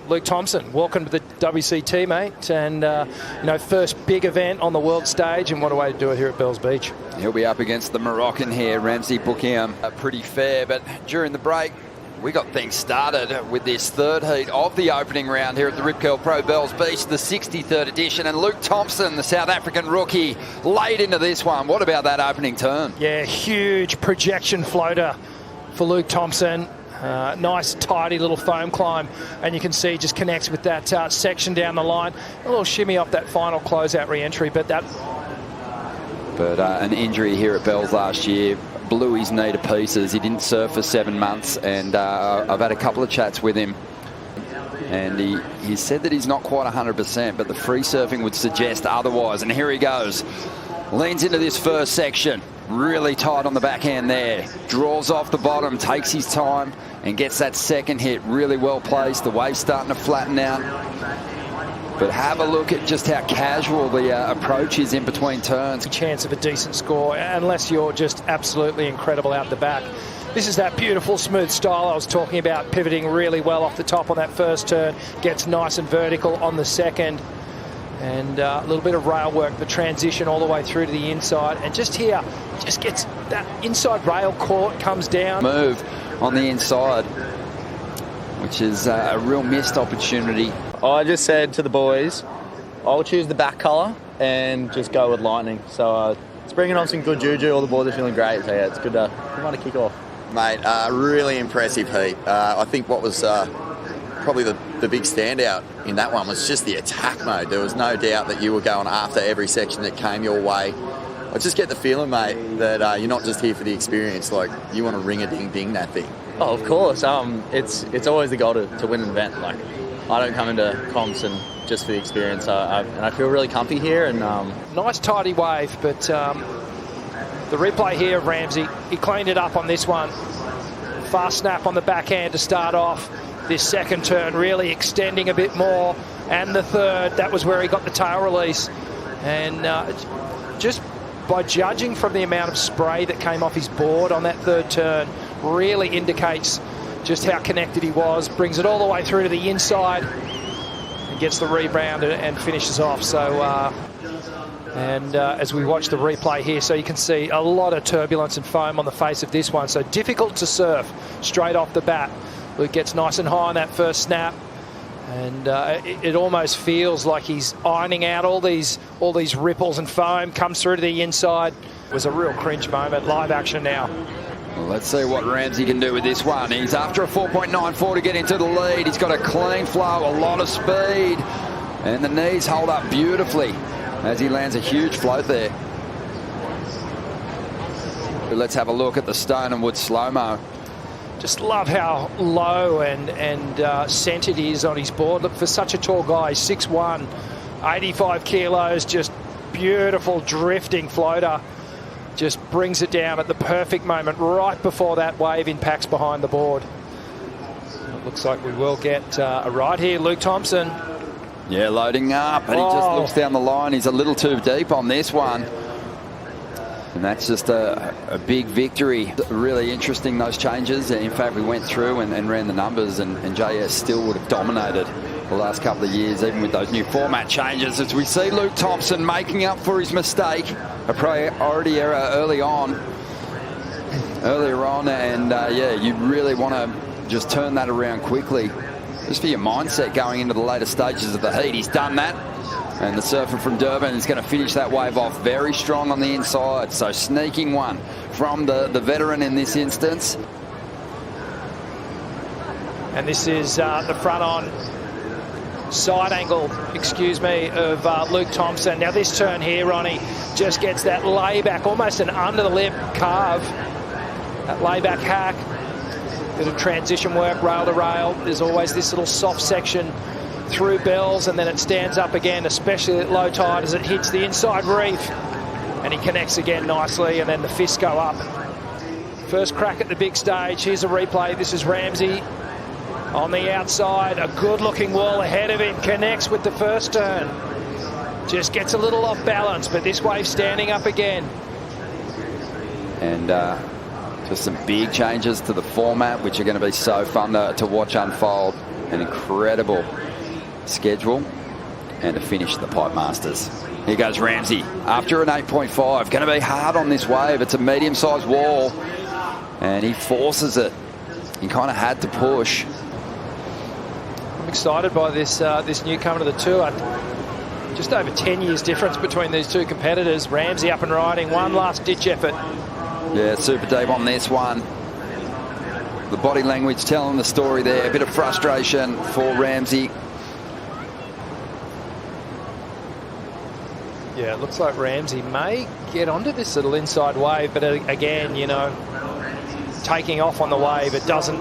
Luke Thompson, welcome to the WCT, mate, and first big event on the world stage, and what a way to do it here at Bells Beach. He'll be up against the Moroccan here, Ramzi Boukhiam. Pretty fair, but during the break, we got things started with this third heat of the opening round here at the Rip Curl Pro Bells Beach, the 63rd edition, and Luke Thompson, the South African rookie, laid into this one. What about that opening turn? Yeah, huge projection floater for Luke Thompson. Nice, tidy little foam climb, and you can see just connects with that section down the line. A little shimmy off that final closeout re-entry, but an injury here at Bells last year blew his knee to pieces. He didn't surf for 7 months, and I've had a couple of chats with him, and he said that he's not quite 100%, but the free surfing would suggest otherwise. And here he goes. Leans into this first section. Really tight on the backhand there. Draws off the bottom, takes his time, and gets that second hit really well placed. The wave's starting to flatten out. But have a look at just how casual the approach is in between turns. Chance of a decent score, unless you're just absolutely incredible out the back. This is that beautiful smooth style I was talking about, pivoting really well off the top on that first turn. Gets nice and vertical on the second. And a little bit of rail work, the transition all the way through to the inside. And just here, just gets that inside rail caught, comes down. Move on the inside, which is a real missed opportunity. I just said to the boys, I'll choose the back colour and just go with lightning. So it's bringing on some good juju. All the boys are feeling great. So yeah, it's good to kick off. Mate, really impressive heat. I think what was probably the big standout in that one was just the attack mode. There was no doubt that you were going after every section that came your way. I just get the feeling, mate, that you're not just here for the experience. Like, you want to ring-a-ding-ding that thing. Oh, of course. It's always the goal to win an event. Like, I don't come into comps and just for the experience. And I feel really comfy here. And nice tidy wave, but the replay here of Ramzi, he cleaned it up on this one. Fast snap on the backhand to start off. This second turn really extending a bit more, and the third, that was where he got the tail release. And just by judging from the amount of spray that came off his board on that third turn, really indicates just how connected he was. Brings it all the way through to the inside and gets the rebound and finishes off. So as we watch the replay here, so you can see a lot of turbulence and foam on the face of this one. So difficult to surf straight off the bat. Luke gets nice and high on that first snap, and it almost feels like he's ironing out all these ripples and foam. Comes through to the inside. It was a real cringe moment. Live action now. Well, let's see what Ramzi can do with this one. He's after a 4.94 to get into the lead. He's got a clean flow, a lot of speed, and the knees hold up beautifully as he lands a huge float there. Let's have a look at the Stone and Wood slow-mo. Just love how low and centered he is on his board. Look, for such a tall guy, 6'1", 85 kilos, just beautiful drifting floater. Just brings it down at the perfect moment, right before that wave impacts behind the board. It looks like we will get a ride here. Luke Thompson. Yeah, loading up, and he just looks down the line. He's a little too deep on this one. And that's just a big victory. Really interesting, those changes. In fact, we went through and ran the numbers, and JS still would have dominated the last couple of years, even with those new format changes, as we see Luke Thompson making up for his mistake, a priority error earlier on. And yeah, you really want to just turn that around quickly, just for your mindset going into the later stages of the heat. He's done that. And the surfer from Durban is going to finish that wave off very strong on the inside. So sneaking one from the veteran in this instance. And this is the front on side angle, of Luke Thompson. Now this turn here, Ronnie, just gets that layback, almost an under the lip carve. That layback hack. Bit of transition work, rail to rail. There's always this little soft section through Bells, and then it stands up again, especially at low tide as it hits the inside reef, and he connects again nicely, and then the fists go up. First crack at the big stage. Here's a replay. This is Ramzi on the outside, a good looking wall ahead of him, connects with the first turn, just gets a little off balance, but this wave standing up again. And just some big changes to the format, which are going to be so fun to watch unfold. an incredible schedule and to finish the Pipe Masters. Here goes Ramzi after an 8.5. Going to be hard on this wave. It's a medium-sized wall, and he forces it. He kind of had to push. I'm excited by this this newcomer to the tour. Just over 10 years difference between these two competitors. Ramzi up and riding, one last ditch effort. Yeah, super deep on this one. The body language telling the story there. A bit of frustration for Ramzi. Yeah, it looks like Ramzi may get onto this little inside wave, but again, you know, taking off on the wave, it doesn't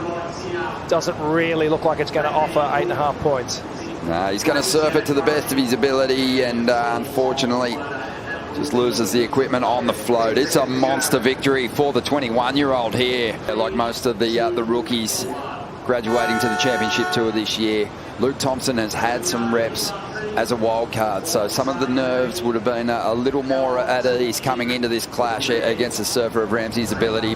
really look like it's going to offer 8.5 points. No, he's going to surf it to the best of his ability, and unfortunately just loses the equipment on the float. It's a monster victory for the 21-year-old here. Like most of the rookies graduating to the championship tour this year, Luke Thompson has had some reps as a wild card, so some of the nerves would have been a little more at ease coming into this clash against the surfer of Ramzi's ability.